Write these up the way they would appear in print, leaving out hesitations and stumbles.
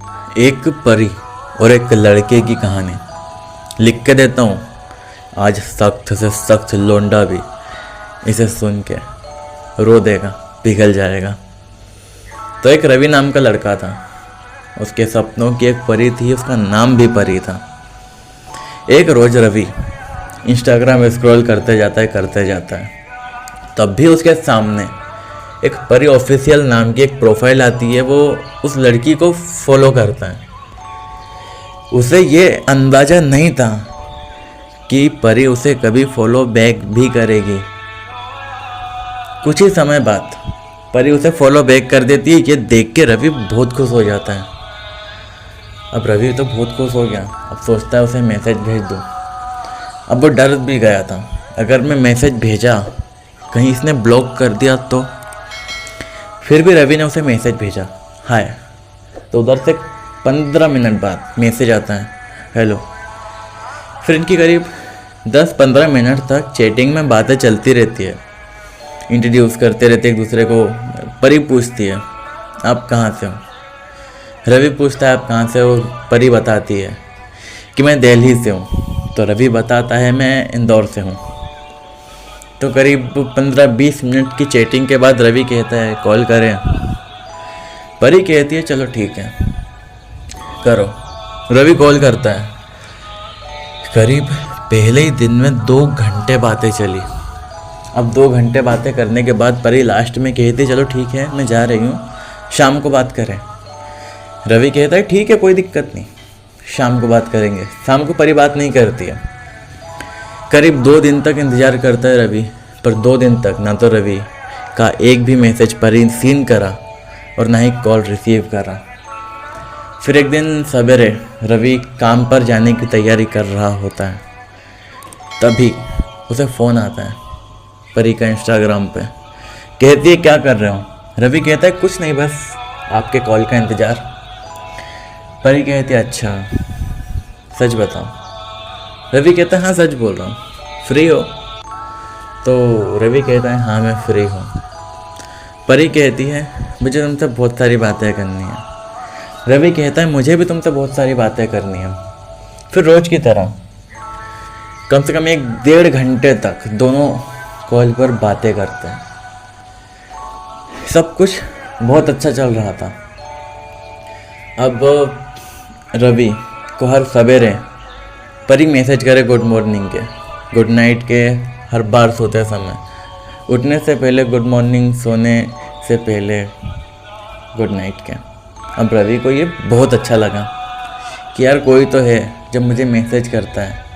एक परी और एक लड़के की कहानी लिख के देता हूँ। आज सख्त से सख्त लोंडा भी इसे सुन के रो देगा, पिघल जाएगा। तो एक रवि नाम का लड़का था। उसके सपनों की एक परी थी, उसका नाम भी परी था। एक रोज़ रवि इंस्टाग्राम स्क्रॉल करते जाता है। तब भी उसके सामने एक परी ऑफिशियल नाम की एक प्रोफाइल आती है। वो उस लड़की को फॉलो करता है। उसे ये अंदाज़ा नहीं था कि परी उसे कभी फॉलो बैक भी करेगी। कुछ ही समय बाद परी उसे फॉलो बैक कर देती है। ये देख के रवि बहुत खुश हो जाता है। अब रवि तो बहुत खुश हो गया। अब सोचता है उसे मैसेज भेज दूँ। अब वो डर भी गया था, अगर मैं मैसेज भेजा कहीं इसने ब्लॉक कर दिया तो। फिर भी रवि ने उसे मैसेज भेजा, हाय। तो उधर से 15 मिनट बाद मैसेज आता है, हेलो। फिर इनकी करीब 10-15 मिनट तक चैटिंग में बातें चलती रहती है। इंट्रोड्यूस करते रहते एक दूसरे को। परी पूछती है, आप कहाँ से हो? रवि पूछता है, आप कहाँ से हो? परी बताती है कि मैं दिल्ली से हूँ। तो रवि बताता है, मैं इंदौर से हूँ। तो करीब 15-20 मिनट की चैटिंग के बाद रवि कहता है, कॉल करें? परी कहती है, चलो ठीक है, करो। रवि कॉल करता है। करीब पहले ही दिन में 2 घंटे बातें चली। अब 2 घंटे बातें करने के बाद परी लास्ट में कहती है, चलो ठीक है, मैं जा रही हूँ, शाम को बात करें। रवि कहता है, ठीक है, कोई दिक्कत नहीं, शाम को बात करेंगे। शाम को परी बात नहीं करती है। करीब 2 दिन तक इंतज़ार करता है रवि, पर 2 दिन तक ना तो रवि का एक भी मैसेज परी सीन करा और ना ही कॉल रिसीव करा। फिर एक दिन सवेरे रवि काम पर जाने की तैयारी कर रहा होता है। तभी उसे फ़ोन आता है परी का इंस्टाग्राम पे। कहती है, क्या कर रहे हो? रवि कहता है, कुछ नहीं, बस आपके कॉल का इंतज़ार। परी कहती है, अच्छा, सच बताओ? रवि कहता है, हाँ सच बोल रहा हूँ, फ्री हो? तो रवि कहता है, हाँ मैं फ्री हूँ। परी कहती है, मुझे तुमसे बहुत सारी बातें करनी है। रवि कहता है, मुझे भी तुमसे बहुत सारी बातें करनी है। फिर रोज़ की तरह कम से कम 1-1.5 घंटे तक दोनों कॉल पर बातें करते हैं। सब कुछ बहुत अच्छा चल रहा था। अब रवि को हर सवेरे परी मैसेज करे गुड मॉर्निंग के, गुड नाइट के, हर बार सोते समय। उठने से पहले गुड मॉर्निंग, सोने से पहले गुड नाइट के। अब रवि को ये बहुत अच्छा लगा कि यार कोई तो है जब मुझे मैसेज करता है।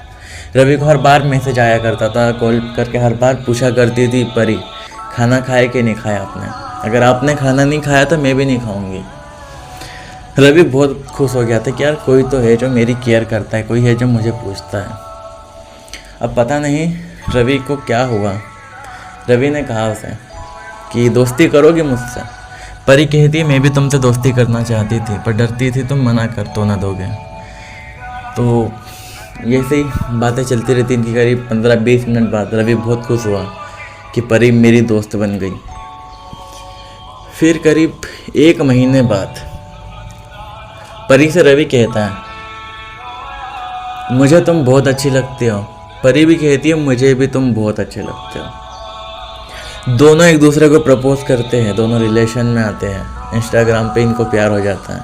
रवि को हर बार मैसेज आया करता था, कॉल करके हर बार पूछा करती थी परी, खाना खाए कि नहीं खाया आपने? अगर आपने खाना नहीं खाया तो मैं भी नहीं खाऊंगी। रवि बहुत खुश हो गया था कि यार कोई तो है जो मेरी केयर करता है, कोई है जो मुझे पूछता है। अब पता नहीं रवि को क्या हुआ। रवि ने कहा उसे कि दोस्ती करोगी मुझसे? परी कहती है, मैं भी तुमसे दोस्ती करना चाहती थी, पर डरती थी तुम मना कर तो ना दोगे। तो ये सही बातें चलती रहती। इनकी करीब 15-20 मिनट बाद रवि बहुत खुश हुआ कि परी मेरी दोस्त बन गई। फिर करीब 1 महीने बाद परी से रवि कहता है, मुझे तुम बहुत अच्छी लगती हो। परी भी कहती है, मुझे भी तुम बहुत अच्छे लगते हो। दोनों एक दूसरे को प्रपोज करते हैं, दोनों रिलेशन में आते हैं। इंस्टाग्राम पे इनको प्यार हो जाता है।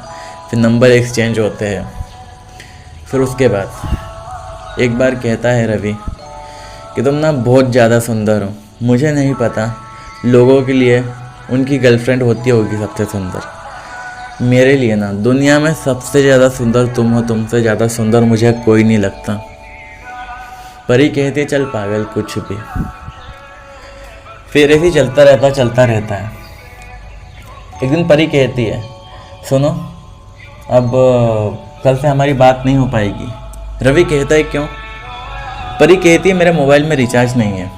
फिर नंबर एक्सचेंज होते हैं। फिर उसके बाद एक बार कहता है रवि कि तुम ना बहुत ज़्यादा सुंदर हो। मुझे नहीं पता, लोगों के लिए उनकी गर्लफ्रेंड होती होगी सबसे सुंदर। मेरे लिए ना दुनिया में सबसे ज़्यादा सुंदर तुम हो, तुमसे ज़्यादा सुंदर मुझे कोई नहीं लगता। परी कहती है, चल पागल, कुछ भी। फिर ऐसे ही चलता रहता है। एक दिन परी कहती है, सुनो, अब कल से हमारी बात नहीं हो पाएगी। रवि कहता है, क्यों? परी कहती है, मेरे मोबाइल में रिचार्ज नहीं है,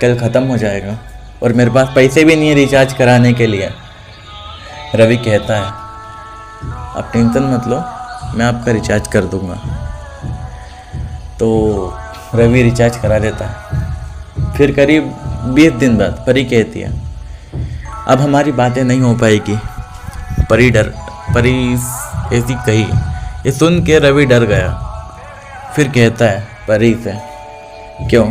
कल ख़त्म हो जाएगा और मेरे पास पैसे भी नहीं है रिचार्ज कराने के लिए। रवि कहता है, आप टेंशन मत लो, मैं आपका रिचार्ज कर दूंगा। तो रवि रिचार्ज करा देता है। फिर करीब 20 दिन बाद परी कहती है, अब हमारी बातें नहीं हो पाएगी। परी ऐसी कही। ये सुन के रवि डर गया। फिर कहता है परी से, क्यों?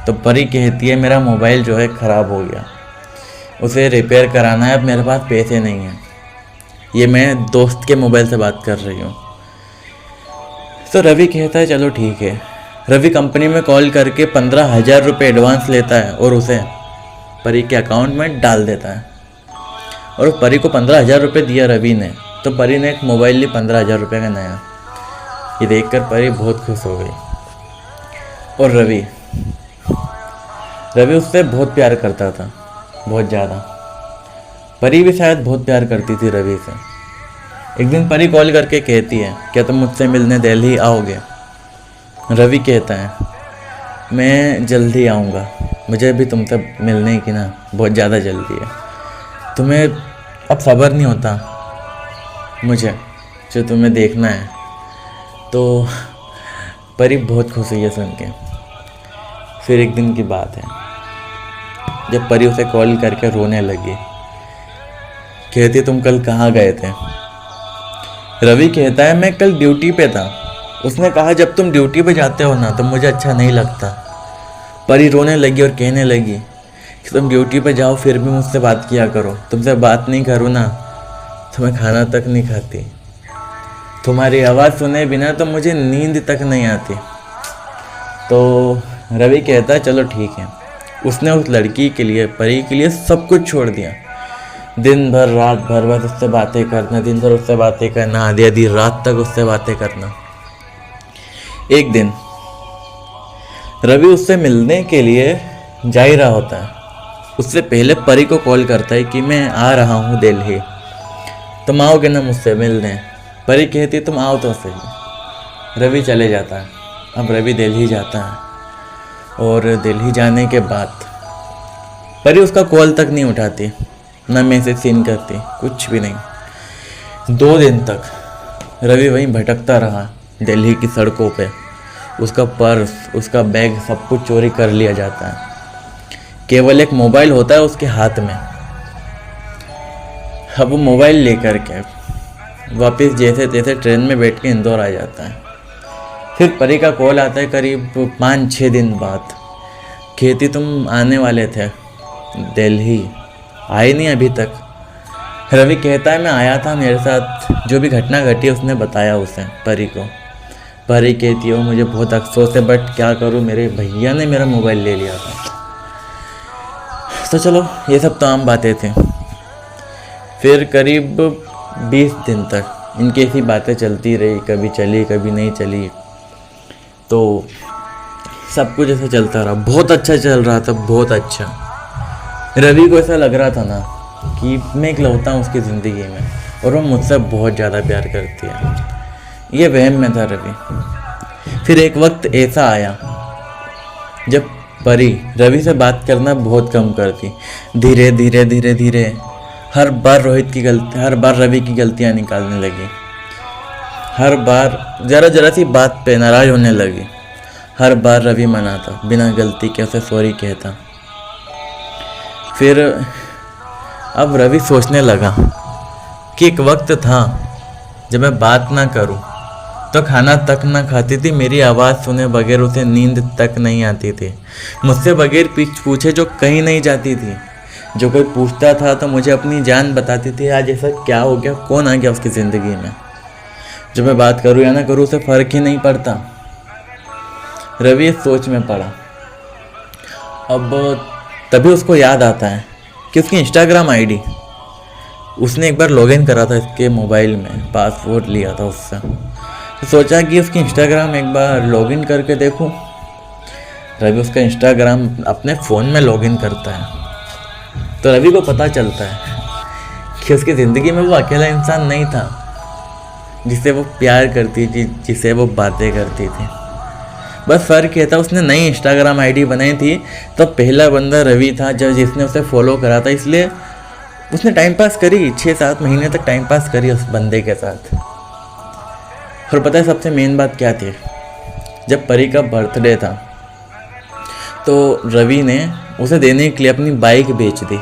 तो परी कहती है मेरा मोबाइल जो है ख़राब हो गया, उसे रिपेयर कराना है, अब मेरे पास पैसे नहीं हैं। ये मैं दोस्त के मोबाइल से बात कर रही हूँ। तो रवि कहता है चलो ठीक है। रवि कंपनी में कॉल करके 15,000 रुपये एडवांस लेता है और उसे परी के अकाउंट में डाल देता है। और परी को 15,000 रुपये दिया रवि ने, तो परी ने एक मोबाइल ली 15,000 रुपये का नया। ये देखकर परी बहुत खुश हो गई। और रवि उससे बहुत प्यार करता था, बहुत ज़्यादा। परी भी शायद बहुत प्यार करती थी रवि से। एक दिन परी कॉल करके कहती है क्या तुम मुझसे मिलने दिल्ली आओगे? रवि कहता है मैं जल्दी आऊँगा, मुझे भी तुमसे मिलने की ना बहुत ज़्यादा जल्दी है। तुम्हें अब सब्र नहीं होता मुझे जो तुम्हें देखना है। तो परी बहुत खुश हुई है सुन के। फिर एक दिन की बात है जब परी उसे कॉल करके रोने लगी। कहती तुम कल कहाँ गए थे? रवि कहता है मैं कल ड्यूटी पे था। उसने कहा जब तुम ड्यूटी पे जाते हो ना तो मुझे अच्छा नहीं लगता। परी रोने लगी और कहने लगी कि तुम ड्यूटी पे जाओ फिर भी मुझसे बात किया करो, तुमसे बात नहीं करूँ ना तो मैं खाना तक नहीं खाती, तुम्हारी आवाज़ सुने बिना तो मुझे नींद तक नहीं आती। तो रवि कहता है चलो ठीक है। उसने उस लड़की के लिए, परी के लिए सब कुछ छोड़ दिया। दिन भर रात भर बस उससे बातें करना, दिन भर उससे बातें करना, आधी आधी रात तक उससे बातें करना। एक दिन रवि उससे मिलने के लिए जा ही रहा होता है। उससे पहले परी को कॉल करता है कि मैं आ रहा हूँ दिल्ली, तुम आओगे ना मुझसे मिलने? परी कहती तुम आओ तो सही। रवि चले जाता है। अब रवि दिल्ली जाता है और दिल्ली जाने के बाद परी उसका कॉल तक नहीं उठाती, ना मैसेज सीन करती, कुछ भी नहीं। 2 दिन तक रवि वहीं भटकता रहा दिल्ली की सड़कों पे। उसका पर्स, उसका बैग, सब कुछ चोरी कर लिया जाता है। केवल एक मोबाइल होता है उसके हाथ में। अब वो मोबाइल लेकर के वापस जैसे तैसे ट्रेन में बैठ के इंदौर आ जाता है। फिर परी का कॉल आता है करीब 5-6 दिन बाद। कहती तुम आने वाले थे दिल्ली, आए नहीं अभी तक। रवि कहता है मैं आया था, मेरे साथ जो भी घटना घटी उसने बताया उसे, परी को। परी कहती है मुझे बहुत अफसोस है बट क्या करूँ, मेरे भैया ने मेरा मोबाइल ले लिया था। तो चलो ये सब तो आम बातें थी। फिर करीब 20 दिन तक इनकी ऐसी बातें चलती रही, कभी चली कभी नहीं चली। तो सब कुछ ऐसा चलता रहा, बहुत अच्छा चल रहा था, बहुत अच्छा। रवि को ऐसा लग रहा था ना कि मैं इकलौता हूँ उसकी ज़िंदगी में और वो मुझसे बहुत ज़्यादा प्यार करती है। ये वहम में था रवि। फिर एक वक्त ऐसा आया जब परी रवि से बात करना बहुत कम करती। धीरे धीरे धीरे धीरे हर बार रवि की गलतियाँ निकालने लगी। हर बार ज़रा सी बात पे नाराज़ होने लगी। हर बार रवि मनाता, बिना गलती के उसे सॉरी कहता। फिर अब रवि सोचने लगा कि एक वक्त था जब मैं बात ना करूं तो खाना तक ना खाती थी, मेरी आवाज़ सुने बगैर उसे नींद तक नहीं आती थी, मुझसे बगैर पूछे जो कहीं नहीं जाती थी, जो कोई पूछता था तो मुझे अपनी जान बताती थी। आज ऐसा क्या हो गया, कौन आ गया उसकी ज़िंदगी में? जो मैं बात करूं या ना करूं उसे फ़र्क ही नहीं पड़ता। रवि इस सोच में पड़ा। अब तभी उसको याद आता है कि उसकी इंस्टाग्राम आईडी उसने एक बार लॉगिन करा था इसके मोबाइल में, पासवर्ड लिया था उससे। तो सोचा कि उसकी इंस्टाग्राम एक बार लॉगिन करके देखूं। रवि उसका इंस्टाग्राम अपने फ़ोन में लॉगिन करता है तो रवि को पता चलता है कि उसकी ज़िंदगी में वो अकेला इंसान नहीं था जिसे वो प्यार करती थी, जिसे वो बातें करती थी। बस फ़र्क ये था उसने नई इंस्टाग्राम आईडी बनाई थी तो पहला बंदा रवि था जो जिसने उसे फॉलो करा था, इसलिए उसने टाइम पास करी, 6-7 महीने तक टाइम पास करी उस बंदे के साथ। और पता है सबसे मेन बात क्या थी? जब परी का बर्थडे था तो रवि ने उसे देने के लिए अपनी बाइक बेच दी।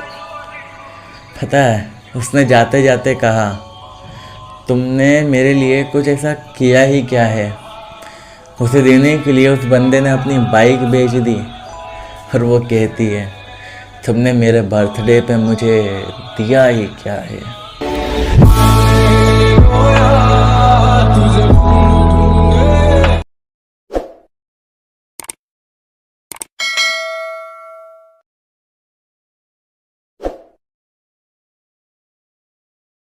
पता है उसने जाते जाते कहा तुमने मेरे लिए कुछ ऐसा किया ही क्या है। उसे देने के लिए उस बंदे ने अपनी बाइक बेच दी और वो कहती है तुमने मेरे बर्थडे पे मुझे दिया ही क्या है।